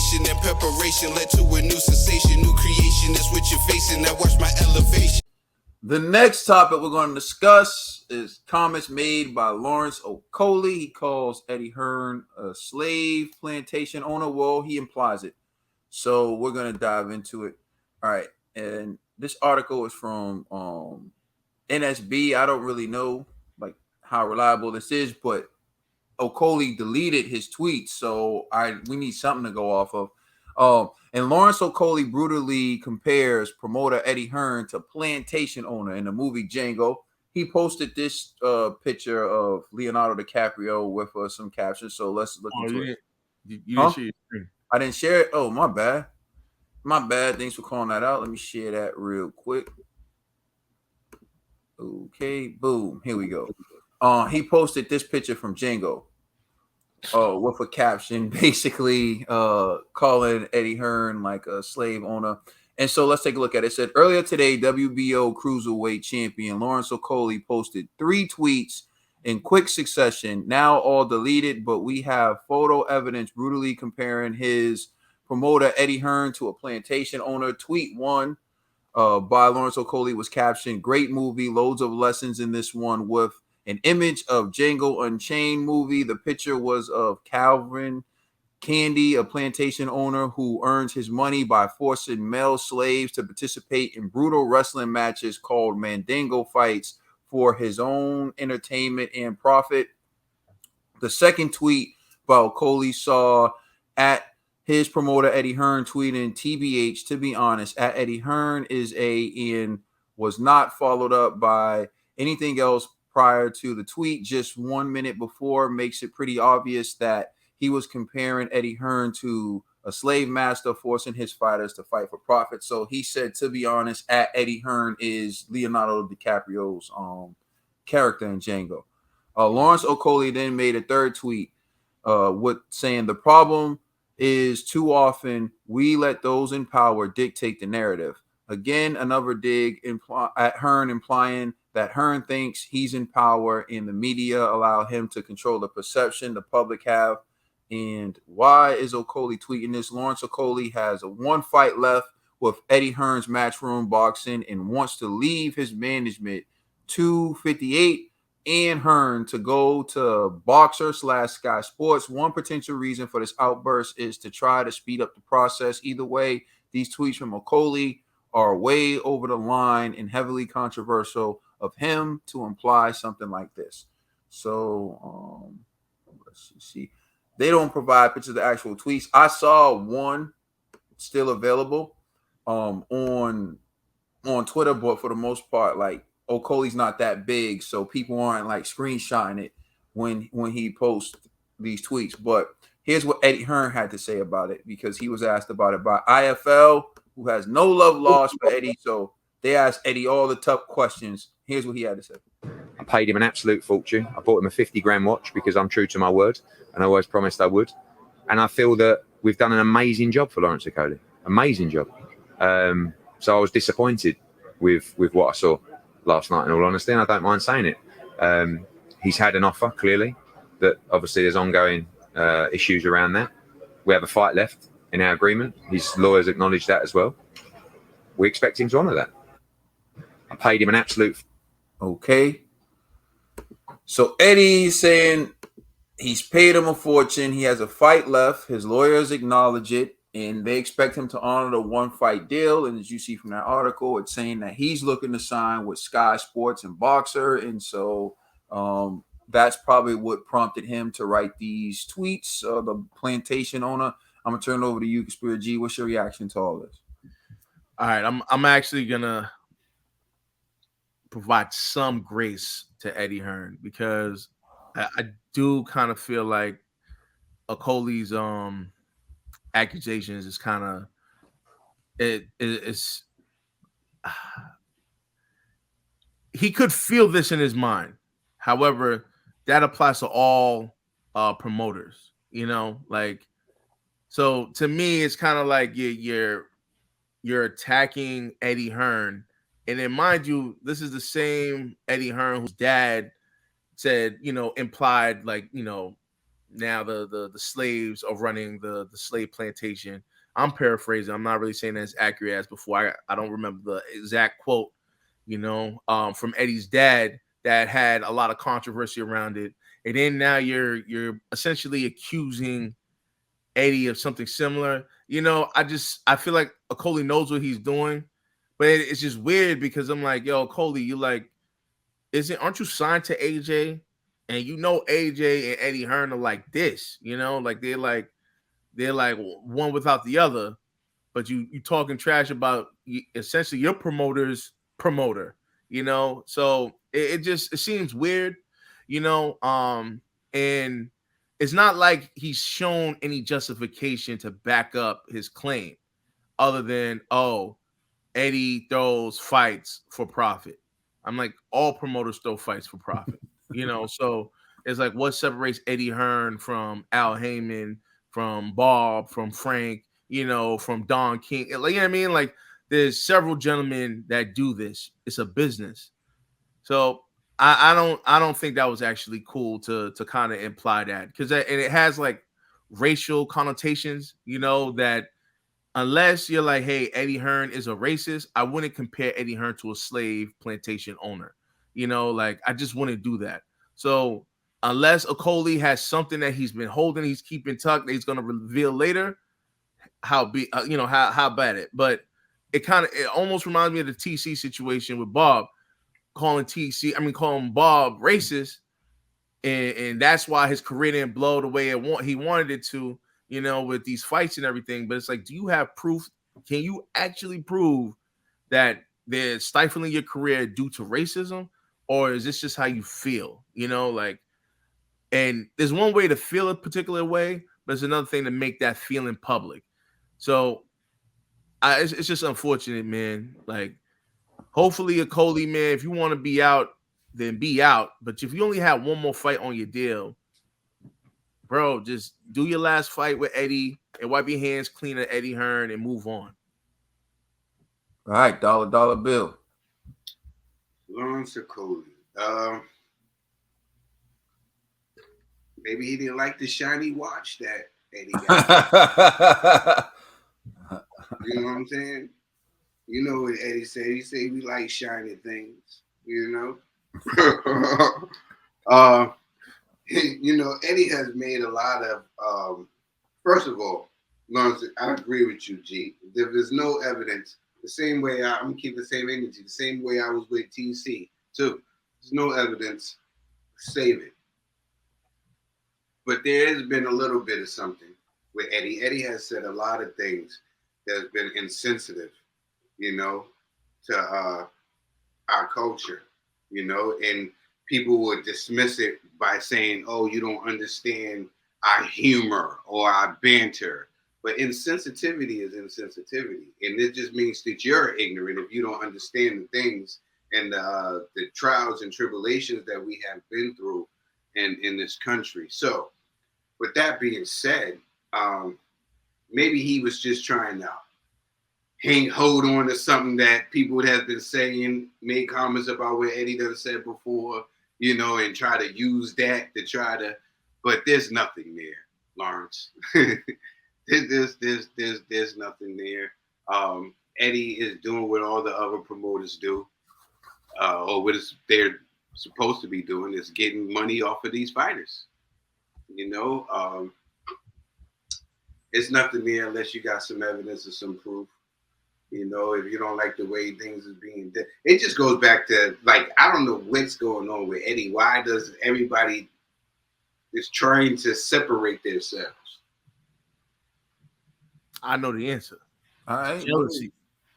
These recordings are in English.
motivation and preparation led to a new sensation, new creation. That's what you're facing. Now watch my elevation. The next topic we're going to discuss is comments made by Lawrence Okolie. He calls Eddie Hearn a slave plantation owner. Well, he implies it. So we're going to dive into it. All right. And this article is from NSB. I don't really know like how reliable this is, but Okolie deleted his tweets, so we need something to go off of. And Lawrence Okolie brutally compares promoter Eddie Hearn to plantation owner in the movie Django. He posted this picture of Leonardo DiCaprio with some captions. So let's look into it. You didn't share your screen. I didn't share it. Oh, my bad. My bad. Thanks for calling that out. Let me share that real quick. Okay, boom. Here we go. He posted this picture from Django. With a caption basically calling Eddie Hearn like a slave owner. And so let's take a look at it. It said earlier today, WBO cruiserweight champion Lawrence Okolie posted 3 tweets in quick succession, now all deleted, but we have photo evidence brutally comparing his promoter Eddie Hearn to a plantation owner. Tweet 1 by Lawrence Okolie was captioned, "Great movie, loads of lessons in this one," with an image of Django Unchained movie. The picture was of Calvin Candy, a plantation owner who earns his money by forcing male slaves to participate in brutal wrestling matches called Mandingo fights for his own entertainment and profit. The second tweet by Okolie saw at his promoter Eddie Hearn tweeting, "TBH, to be honest, at Eddie Hearn is and was not followed up by anything else prior to the tweet. Just 1 minute before makes it pretty obvious that he was comparing Eddie Hearn to a slave master forcing his fighters to fight for profit." So he said, to be honest, at Eddie Hearn is Leonardo DiCaprio's character in Django. Lawrence Okolie then made a third tweet with saying, "The problem is too often we let those in power dictate the narrative." Again, another dig at Hearn, implying that Hearn thinks he's in power and the media allow him to control the perception the public have. And why is Okolie tweeting this? Lawrence Okolie has 1 fight left with Eddie Hearn's Matchroom Boxing and wants to leave his management 258 and Hearn to go to Boxer/Sky Sports. One potential reason for this outburst is to try to speed up the process. Either way, these tweets from Okolie are way over the line and heavily controversial of him to imply something like this. So let's see. They don't provide pictures of the actual tweets. I saw one still available on Twitter, but for the most part, like Okolie's not that big, so people aren't like screenshotting it when he posts these tweets. But here's what Eddie Hearn had to say about it, because he was asked about it by IFL, who has no love lost for Eddie. So they asked Eddie all the tough questions. Here's what he had to say. I paid him an absolute fortune. I bought him a 50-gram watch because I'm true to my word, and I always promised I would. And I feel that we've done an amazing job for Lawrence Okolie. Amazing job. So I was disappointed with what I saw last night, in all honesty, and I don't mind saying it. He's had an offer, clearly, that obviously there's ongoing issues around that. We have a fight left in our agreement. His lawyers acknowledged that as well. We expect him to honour that. I paid him an absolute... Okay. So Eddie's saying he's paid him a fortune. He has a fight left. His lawyers acknowledge it, and they expect him to honor the 1-fight deal. And as you see from that article, it's saying that he's looking to sign with Sky Sports and Boxer. And so that's probably what prompted him to write these tweets. The plantation owner. I'm going to turn it over to you, Conspiracy G. What's your reaction to all this? All right, I'm actually going to provide some grace to Eddie Hearn, because I do kind of feel like Okolie's accusations is kind of it's he could feel this in his mind. However, that applies to all promoters, like, so to me it's kind of like you're attacking Eddie Hearn. And then, mind you, this is the same Eddie Hearn whose dad said, implied, like, now the slaves are running the slave plantation. I'm paraphrasing. I'm not really saying that as accurate as before. I don't remember the exact quote, from Eddie's dad that had a lot of controversy around it. And then now you're essentially accusing Eddie of something similar. I feel like Okolie knows what he's doing, but it's just weird because I'm like, yo, Okolie, you like, aren't you signed to AJ? And AJ and Eddie Hearn are like this, like they're like one without the other, but you talking trash about essentially your promoter's promoter, So it seems weird, and it's not like he's shown any justification to back up his claim other than, oh, Eddie throws fights for profit. I'm like, all promoters throw fights for profit, So it's like, what separates Eddie Hearn from Al Heyman, from Bob, from Frank, from Don King? Like, you know what I mean? Like, there's several gentlemen that do this. It's a business. So I don't think that was actually cool to kind of imply that, because and it has like racial connotations, that unless you're like, hey, Eddie Hearn is a racist, I wouldn't compare Eddie Hearn to a slave plantation owner. Like, I just wouldn't do that. So unless Okolie has something that he's been holding, he's keeping tucked, that he's going to reveal later, how bad it. But it almost reminds me of the TC situation with Bob, calling Bob racist, and that's why his career didn't blow the way he wanted it to, with these fights and everything. But it's like, do you have proof? Can you actually prove that they're stifling your career due to racism, or is this just how you feel? And there's one way to feel a particular way, but there's another thing to make that feeling public. So it's just unfortunate, man. Like, hopefully, Okolie, man, if you want to be out, then be out. But if you only have one more fight on your deal, bro, just do your last fight with Eddie and wipe your hands clean of Eddie Hearn and move on. All right, dollar bill. Lawrence Okolie. Maybe he didn't like the shiny watch that Eddie got. You know what I'm saying? You know what Eddie said? He said we like shiny things, Eddie has made a lot of, first of all, Lawrence, I agree with you, G. There's no evidence. The same way I'm going to keep the same energy, the same way I was with TC, too. There's no evidence. Save it. But there has been a little bit of something with Eddie. Eddie has said a lot of things that has been insensitive, to our culture, and people would dismiss it by saying, oh, you don't understand our humor or our banter. But insensitivity is insensitivity. And it just means that you're ignorant if you don't understand the things and the trials and tribulations that we have been through in this country. So with that being said, maybe he was just trying to hold on to something that people have been saying, made comments about what Eddie done said before, and try to use that to but there's nothing there, Lawrence. There's nothing there. Eddie is doing what all the other promoters do, or what they're supposed to be doing, is getting money off of these fighters. It's nothing there unless you got some evidence or some proof. If you don't like the way things is being done, it just goes back to, like, I don't know what's going on with Eddie. Why does everybody is trying to separate themselves? I know the answer. All right. Jealousy.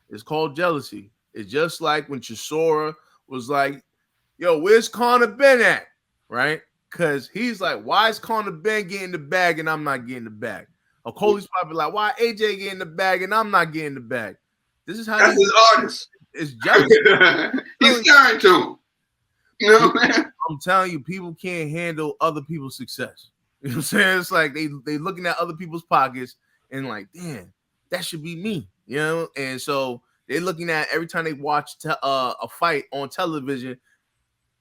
It's called jealousy. It's just like when Chisora was like, yo, where's Conor Ben at? Right? Because he's like, why is Conor Ben getting the bag and I'm not getting the bag? Okolie's probably like, why AJ getting the bag and I'm not getting the bag? This is how that's his artist. It's jealousy. He's trying to. I'm telling you, people can't handle other people's success. You know what I'm saying? It's like they looking at other people's pockets and like, damn, that should be me. And so they're looking at, every time they watch a fight on television,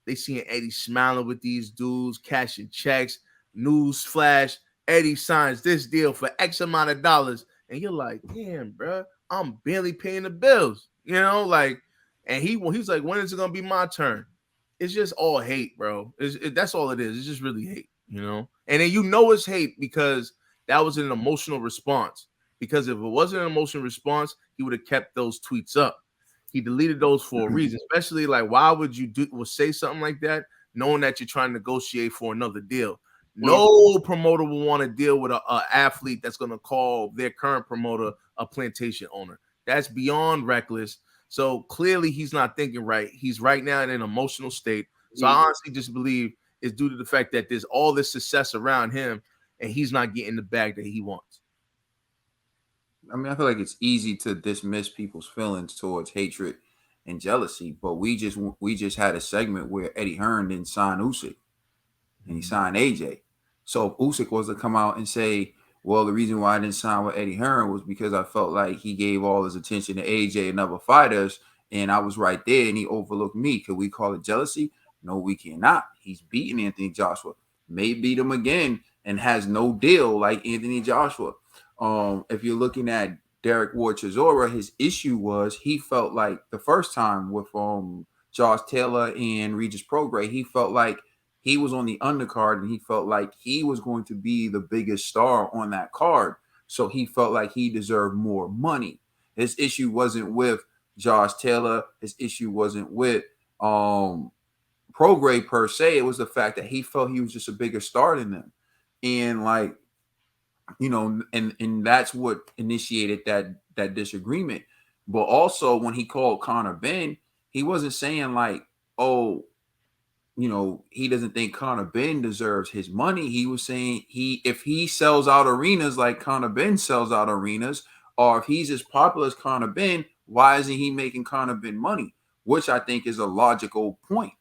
they seeing Eddie smiling with these dudes, cashing checks. news flash, Eddie signs this deal for X amount of dollars. And you're like, damn, bro, I'm barely paying the bills, you know, like, and he's like, when is it gonna be my turn? It's just all hate, bro. That's all it is. It's just really hate, you know. And then you know it's hate because that was an emotional response. Because if it wasn't an emotional response, he would have kept those tweets up. He deleted those for a reason. Especially like, why would you say something like that, knowing that you're trying to negotiate for another deal? No promoter will want to deal with a athlete that's going to call their current promoter a plantation owner. That's beyond reckless. So clearly he's not thinking right. He's right now in an emotional state. So I honestly just believe it's due to the fact that there's all this success around him and he's not getting the bag that he wants. I mean, I feel like it's easy to dismiss people's feelings towards hatred and jealousy, but we just had a segment where Eddie Hearn didn't sign Usyk and he signed AJ. So if Usyk was to come out and say, well, the reason why I didn't sign with Eddie Hearn was because I felt like he gave all his attention to AJ and other fighters, and I was right there and he overlooked me. Could we call it jealousy? No, we cannot. He's beaten Anthony Joshua, may beat him again, and has no deal like Anthony Joshua. If you're looking at Derek Ward Chisora, his issue was he felt like the first time with Josh Taylor and Regis Prograis, he felt like he was on the undercard and he felt like he was going to be the biggest star on that card. So he felt like he deserved more money. His issue wasn't with Josh Taylor. His issue wasn't with Prograis per se. It was the fact that he felt he was just a bigger star than them. And like, you know, and that's what initiated that disagreement. But also when he called Conor Benn, he wasn't saying like, oh, you know, he doesn't think Conor Benn deserves his money. He was saying if he sells out arenas like Conor Benn sells out arenas, or if he's as popular as Conor Benn, why isn't he making Conor Benn money? Which I think is a logical point.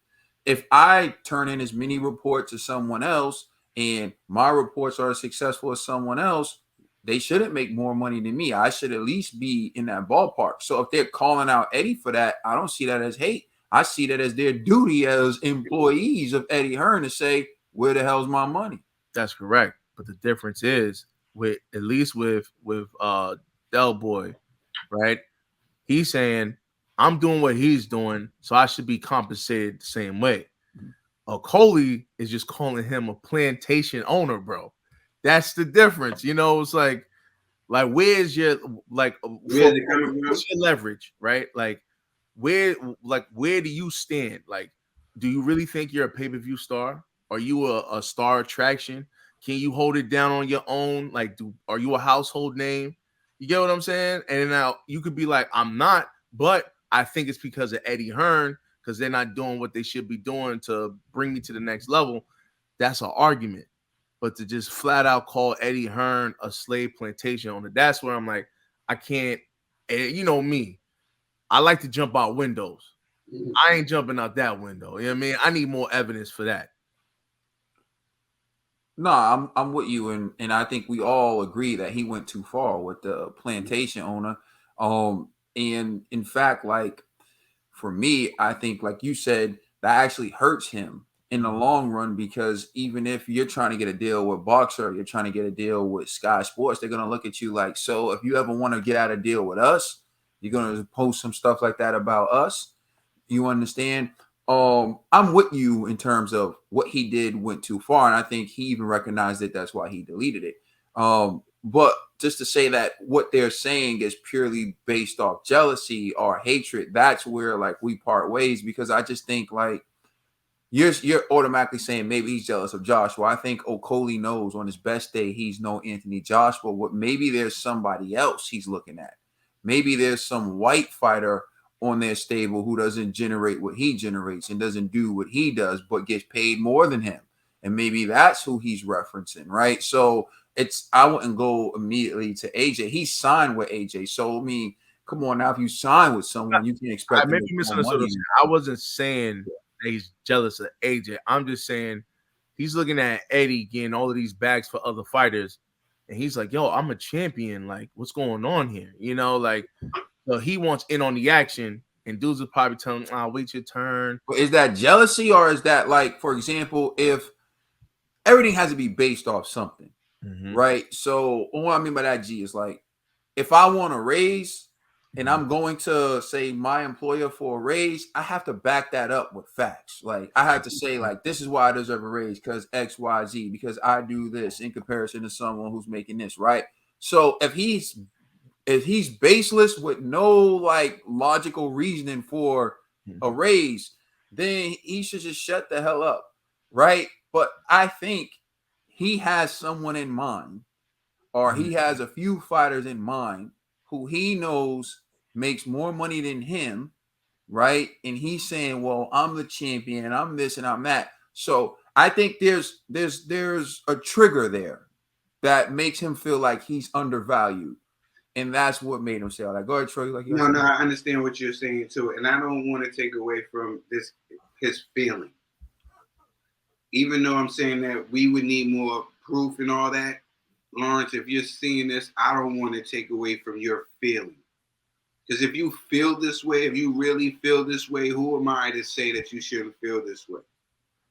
If I turn in as many reports as someone else and my reports are as successful as someone else, they shouldn't make more money than me. I should at least be in that ballpark. So if they're calling out Eddie for that, I don't see that as hate. I see that as their duty as employees of Eddie Hearn to say, where the hell's my money? That's correct. But the difference is with Del Boy, right? He's saying, I'm doing what he's doing, so I should be compensated the same way. Okolie is just calling him a plantation owner, bro. That's the difference. You know, it's like where's your what's your leverage, right? Like where do you stand? Like, do you really think you're a pay-per-view star? Are you a star attraction? Can you hold it down on your own? Like, are you a household name? You get what I'm saying? And now you could be like, I'm not, but I think it's because of Eddie Hearn, because they're not doing what they should be doing to bring me to the next level. That's an argument. But to just flat out call Eddie Hearn a slave plantation owner, that's where I'm like, I can't. And you know me, I like to jump out windows. I ain't jumping out that window. You know what I mean? I need more evidence for that. No, I'm with you, and I think we all agree that he went too far with the plantation owner. And in fact, like for me, I think, like you said, that actually hurts him in the long run, because even if you're trying to get a deal with Boxer, you're trying to get a deal with Sky Sports, they're gonna look at you like, so if you ever want to get out a deal with us, you're gonna post some stuff like that about us. You understand? I'm with you in terms of what he did went too far, and I think he even recognized it. That's why he deleted it. But just to say that what they're saying is purely based off jealousy or hatred, that's where like we part ways, because I just think like you're automatically saying maybe he's jealous of Joshua. I think Okolie knows on his best day he's no Anthony Joshua. What maybe there's somebody else he's looking at. Maybe there's some white fighter on their stable who doesn't generate what he generates and doesn't do what he does, but gets paid more than him. And maybe that's who he's referencing, right? So I wouldn't go immediately to AJ. He signed with AJ. So I mean, come on now, if you sign with someone, you can expect. I maybe misunderstood. I wasn't saying that he's jealous of AJ. I'm just saying he's looking at Eddie getting all of these bags for other fighters, and he's like, "Yo, I'm a champion. Like, what's going on here?" You know, like. So he wants in on the action, and dudes will probably tell him, wait your turn. Is that jealousy, or is that like, for example, if everything has to be based off something, Mhm. right? So what I mean by that, G, is like if I want a raise and I'm going to say my employer for a raise, I have to back that up with facts. Like I have to say, like, this is why I deserve a raise because X, Y, Z, because I do this in comparison to someone who's making this, right? So if he's baseless with no like logical reasoning for a raise, then he should just shut the hell up, right? But I think he has someone in mind, or he has a few fighters in mind who he knows makes more money than him, right? And he's saying, "Well, I'm the champion, and I'm this, and I'm that." So I think there's a trigger there that makes him feel like he's undervalued, and that's what made him say all that. Go ahead, Troy. Like you No, I understand what you're saying too, and I don't want to take away from his feeling. Even though I'm saying that we would need more proof and all that, Lawrence, if you're seeing this, I don't want to take away from your feeling. Because if you feel this way, if you really feel this way, who am I to say that you shouldn't feel this way?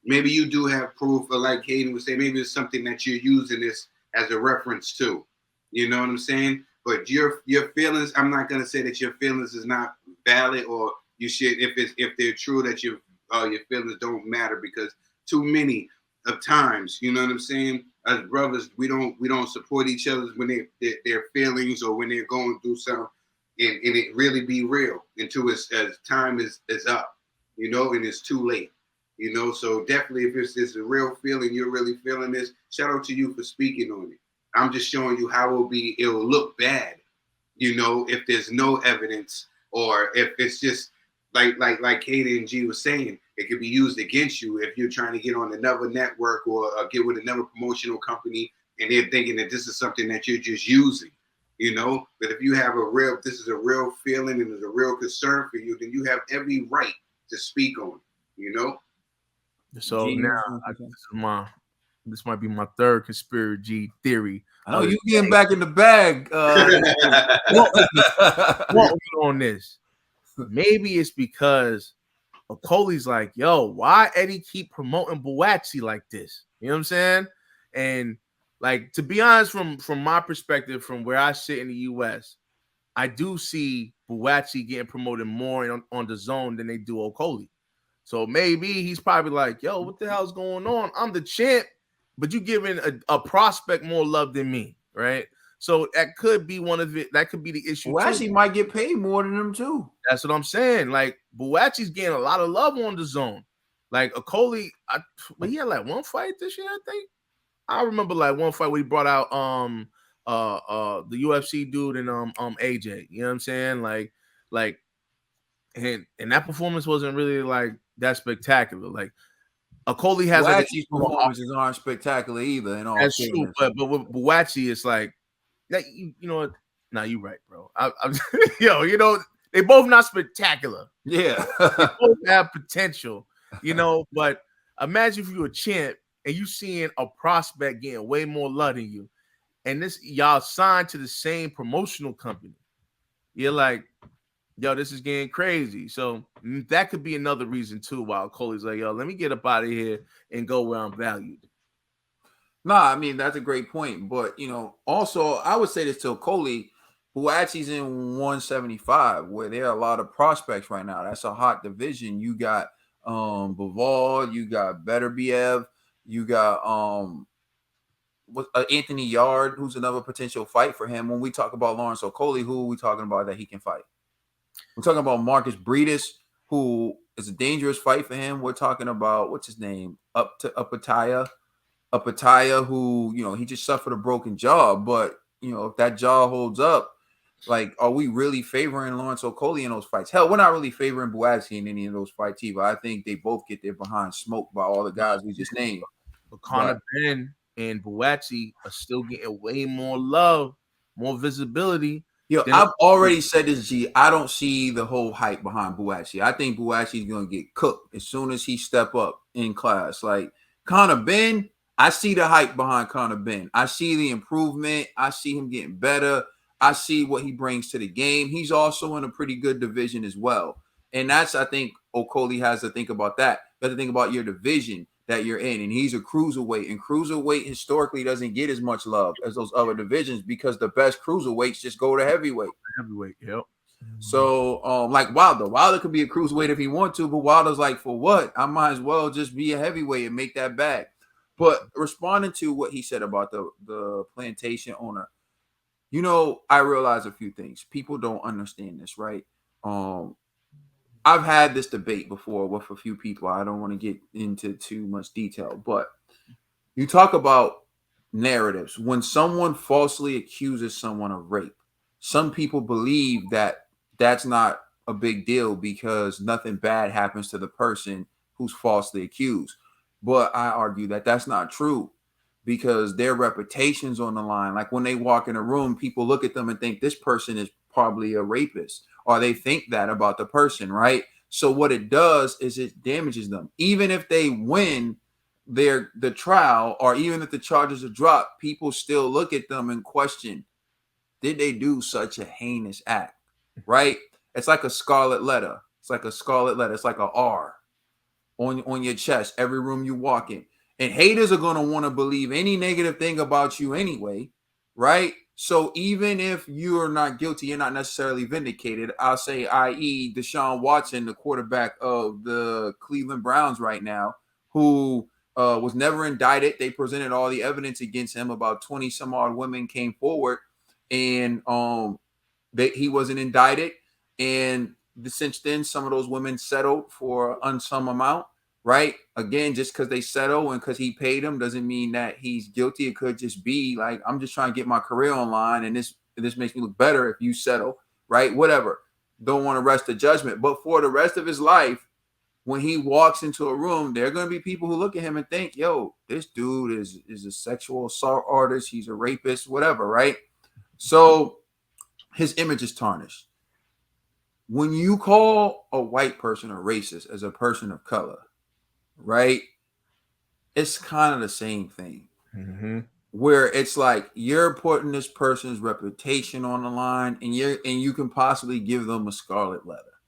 Maybe you do have proof, or like Hayden would say, maybe it's something that you're using this as a reference to. You know what I'm saying? But your feelings, I'm not gonna say that your feelings is not valid, or you should, if they're true, that your feelings don't matter, because too many of times, you know what I'm saying, as brothers, we don't support each other when their feelings, or when they're going through something, and it really be real until as time is up, you know, and it's too late. You know, so definitely if it's a real feeling, you're really feeling this, shout out to you for speaking on it. I'm just showing you how it'll look bad, you know, if there's no evidence, or if it's just like Katie and G was saying, it could be used against you if you're trying to get on another network, or get with another promotional company, and they're thinking that this is something that you're just using, you know. But if you have this is a real feeling and there's a real concern for you, then you have every right to speak on it, you know. So now this might be my third conspiracy theory. I know you getting back in the bag. On this, maybe it's because Okolie's like, yo, why Eddie keep promoting Buatsi like this? You know what I'm saying? And like, to be honest, from my perspective, from where I sit in the U.S., I do see Buatsi getting promoted more on the zone than they do Okolie. So maybe he's probably like, yo, what the hell's going on? I'm the champ, but you giving a prospect more love than me, right? So that could be one of it. That could be the issue. Buatsi might get paid more than him too. That's what I'm saying. Like, Buatsi's getting a lot of love on the zone. Like Okolie, he had like one fight this year, I think. I remember like one fight where he brought out the UFC dude and AJ. You know what I'm saying? Like and that performance wasn't really like that spectacular. Like Okolie has Buatsi's performances aren't spectacular either. In all that's true, but with Buatsi, it's like that. You know what? Nah, you're right, bro. I'm you know, they both not spectacular. Yeah, they both have potential, you know. But imagine if you're a champ and you seeing a prospect getting way more love than you, and this y'all signed to the same promotional company. You're like, yo, this is getting crazy. So that could be another reason too why Okolie's like, yo, let me get up out of here and go where I'm valued. Nah, I mean, that's a great point. But, you know, also, I would say this to Okolie, who actually is in 175, where there are a lot of prospects right now. That's a hot division. You got Bivol, you got Beterbiev, you got Anthony Yard, who's another potential fight for him. When we talk about Lawrence Okolie, who are we talking about that he can fight? We're talking about Marcus Breedis, who is a dangerous fight for him. We're talking about, what's his name? Upataya, who, you know, he just suffered a broken jaw. But, you know, if that jaw holds up, like, are we really favoring Lawrence Okolie in those fights? Hell, we're not really favoring Buatsi in any of those fights either. I think they both get their behind smoked by all the guys we just named. But Conor Benn and Buatsi are still getting way more love, more visibility. Yo, I've already said this, G. I don't see the whole hype behind Buatsi. I think Buatsi is going to get cooked as soon as he step up in class. Like, Conor Benn, I see the hype behind Conor Benn. I see the improvement. I see him getting better. I see what he brings to the game. He's also in a pretty good division as well. And that's, I think, Okolie has to think about that. You have to think about your division. that you're in, and he's a cruiserweight, and cruiserweight historically doesn't get as much love as those other divisions because the best cruiserweights just go to heavyweight. Heavyweight, yep. So, like Wilder could be a cruiserweight if he want to, but Wilder's like, for what? I might as well just be a heavyweight and make that bag. But responding to what he said about the plantation owner, you know, I realize a few things. People don't understand this, right? I've had this debate before with a few people. I don't want to get into too much detail, but you talk about narratives. When someone falsely accuses someone of rape, some people believe that that's not a big deal because nothing bad happens to the person who's falsely accused. But I argue that that's not true because their reputation's on the line. Like when they walk in a room, people look at them and think this person is probably a rapist, or they think that about the person, right? So what it does is it damages them. Even if they win the trial, or even if the charges are dropped, people still look at them and question, did they do such a heinous act? Right? It's like a scarlet letter. It's like a scarlet letter. It's like a R on your chest, every room you walk in. And haters are going to want to believe any negative thing about you anyway, right? So even if you're not guilty, you're not necessarily vindicated. I'll say, i.e., Deshaun Watson, the quarterback of the Cleveland Browns right now, who was never indicted. They presented all the evidence against him. About 20 some odd women came forward, and he wasn't indicted. And since then, some of those women settled for some amount, right? Again, just because they settle and because he paid them doesn't mean that he's guilty. It could just be like, I'm just trying to get my career online, and this makes me look better if you settle, right? Whatever. Don't want to rest the judgment. But for the rest of his life, when he walks into a room, there are going to be people who look at him and think, yo, this dude is a sexual assault artist. He's a rapist, whatever, right? So his image is tarnished. When you call a white person a racist as a person of color, right, it's kind of the same thing. Mm-hmm. Where it's like you're putting this person's reputation on the line, and you can possibly give them a scarlet letter,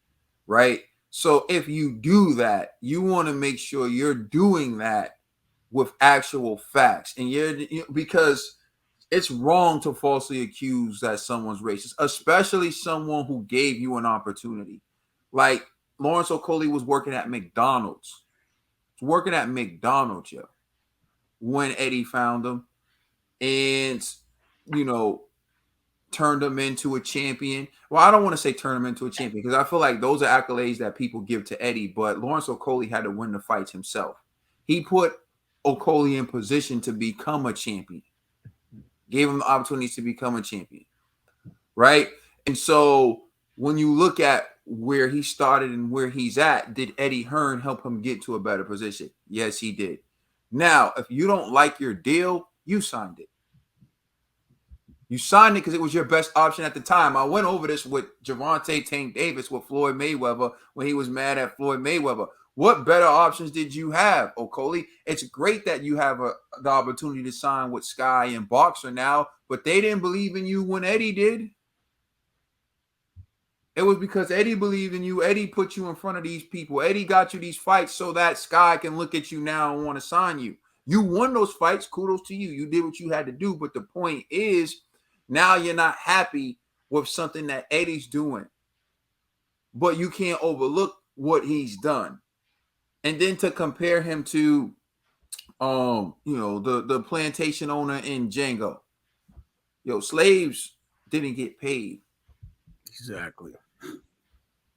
right? So if you do that, you want to make sure you're doing that with actual facts, and because it's wrong to falsely accuse that someone's racist, especially someone who gave you an opportunity. Like Lawrence Okolie was working at McDonald's. Yo, when Eddie found him and, turned him into a champion. Well, I don't want to say turn him into a champion because I feel like those are accolades that people give to Eddie, but Lawrence Okolie had to win the fights himself. He put Okolie in position to become a champion. Gave him the opportunities to become a champion, right? And so when you look at where he started and where he's at, did Eddie Hearn help him get to a better position? Yes, he did. Now, if you don't like your deal, you signed it. You signed it because it was your best option at the time. I went over this with Gervonta Tank Davis with Floyd Mayweather when he was mad at Floyd Mayweather. What better options did you have, Okolie? It's great that you have the opportunity to sign with Sky and Boxer now, but they didn't believe in you when Eddie did. It was because Eddie believed in you. Eddie put you in front of these people. Eddie got you these fights so that Sky can look at you now and want to sign you. You won those fights. Kudos to you. You did what you had to do. But the point is, now you're not happy with something that Eddie's doing. But you can't overlook what he's done. And then to compare him to, the plantation owner in Django. Yo, slaves didn't get paid. Exactly.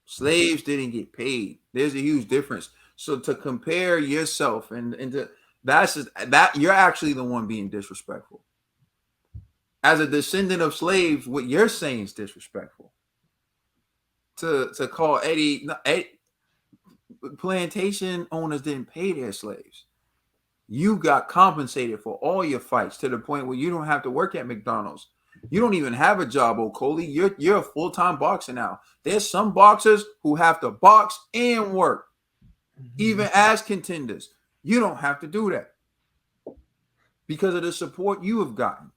Slaves didn't get paid. There's a huge difference. So to compare yourself and to that you're actually the one being disrespectful. As a descendant of slaves, what you're saying is disrespectful. To call Eddie, plantation owners didn't pay their slaves. You got compensated for all your fights to the point where you don't have to work at McDonald's. You don't even have a job, Okolie. You're a full-time boxer now. There's some boxers who have to box and work, even as contenders. You don't have to do that because of the support you have gotten.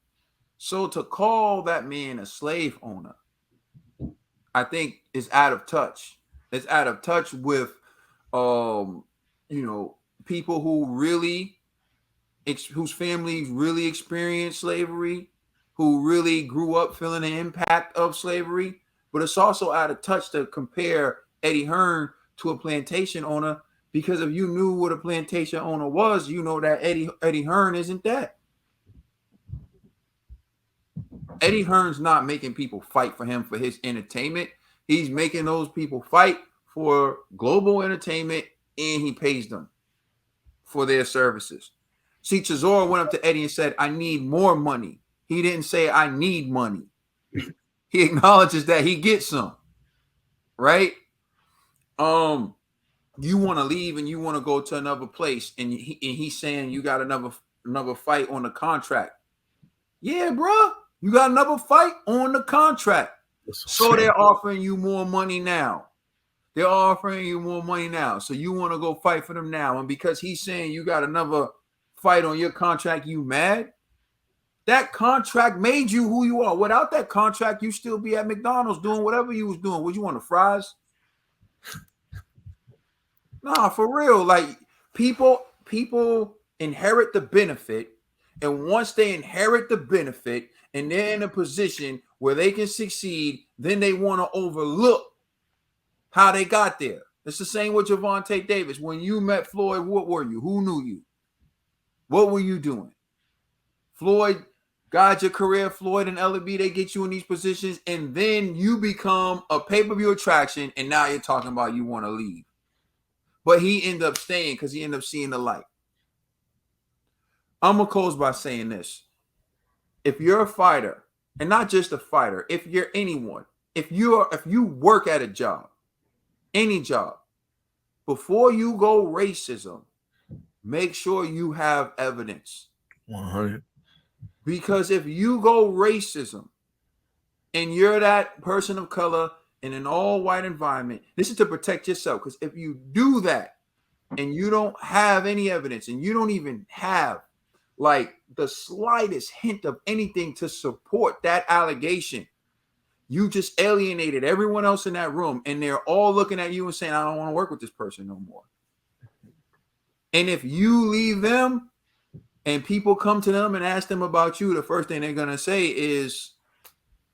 So to call that man a slave owner, I think is out of touch. It's out of touch with, people who really, whose families really experienced slavery, who really grew up feeling the impact of slavery. But it's also out of touch to compare Eddie Hearn to a plantation owner, because if you knew what a plantation owner was, you know that Eddie Hearn isn't that. Eddie Hearn's not making people fight for him for his entertainment. He's making those people fight for global entertainment, and he pays them for their services. See, Chisora went up to Eddie and said, I need more money. He didn't say, I need money. He acknowledges that he gets some, right? You want to leave and you want to go to another place, and he's saying you got another fight on the contract. Yeah, bro, you got another fight on the contract. So they're offering you more money now. They're offering you more money now. So you want to go fight for them now. And because he's saying you got another fight on your contract, you mad? That contract made you who you are. Without that contract, you still be at McDonald's doing whatever you was doing. Would you want the fries? Nah, for real. Like people inherit the benefit, and once they inherit the benefit and they're in a position where they can succeed, then they want to overlook how they got there. It's the same with Gervonta Davis. When you met Floyd, what were you? Who knew you? What were you doing? Floyd guides your career. Floyd and LB, they get you in these positions, and then you become a pay-per-view attraction, and now you're talking about you want to leave. But he ended up staying because he ended up seeing the light. I'm going to close by saying this. If you're a fighter, and not just a fighter, if you're anyone, if you work at a job, any job, before you go racism, make sure you have evidence. 100. Because if you go racism and you're that person of color in an all-white environment, this is to protect yourself. Because if you do that and you don't have any evidence and you don't even have like the slightest hint of anything to support that allegation, you just alienated everyone else in that room, and they're all looking at you and saying, I don't want to work with this person no more. And if you leave them and people come to them and ask them about you, the first thing they're going to say is,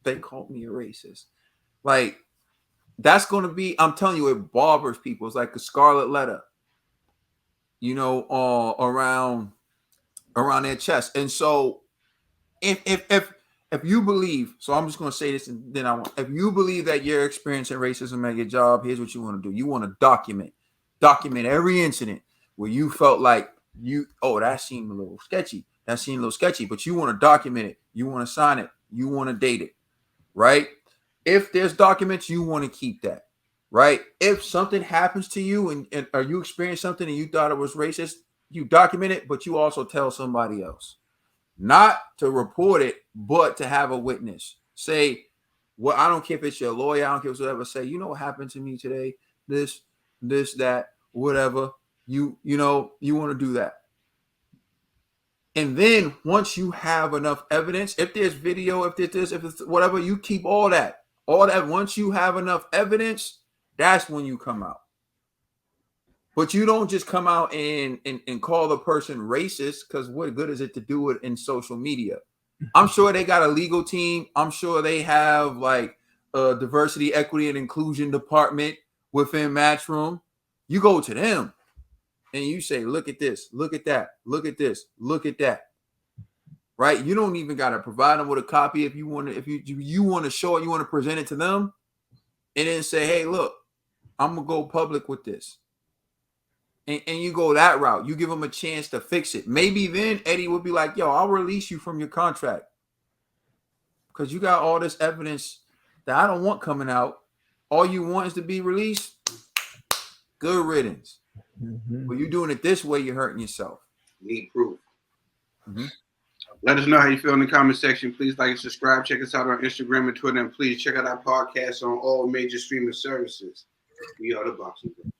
they called me a racist. Like, that's going to be, I'm telling you, it bothers people. It's like a scarlet letter, you know, around their chest. And so if you believe, so I'm just going to say this, and then if you believe that you're experiencing racism at your job, here's what you want to do. You want to document every incident where you felt like that seemed a little sketchy. But you want to document it. You want to sign it. You want to date it, right? If there's documents, you want to keep that, right? If something happens to you and or you experience something and you thought it was racist, you document it, but you also tell somebody else. Not to report it, but to have a witness. Say, well, I don't care if it's your lawyer, I don't care if it's whatever. Say, you know what happened to me today? This, that, whatever. You know, you want to do that. And then once you have enough evidence, if there's video, if it's whatever, you keep all that. Once you have enough evidence, that's when you come out. But you don't just come out and call the person racist, because what good is it to do it in social media? I'm sure they got a legal team. I'm sure they have like a diversity, equity, and inclusion department within Matchroom. You go to them and you say, look at this, look at that, look at this, look at that. Right? You don't even got to provide them with a copy if you want to, if you want to show it, you want to present it to them, and then say, hey, look, I'm gonna go public with this. And you go that route. You give them a chance to fix it. Maybe then Eddie would be like, yo, I'll release you from your contract because you got all this evidence that I don't want coming out. All you want is to be released. Good riddance. Mm-hmm. But you're doing it this way, you're hurting yourself. Need proof. Mm-hmm. Let us know how you feel in the comment section. Please like and subscribe. Check us out on Instagram and Twitter. And please check out our podcast on all major streaming services. We are the Boxing Boys.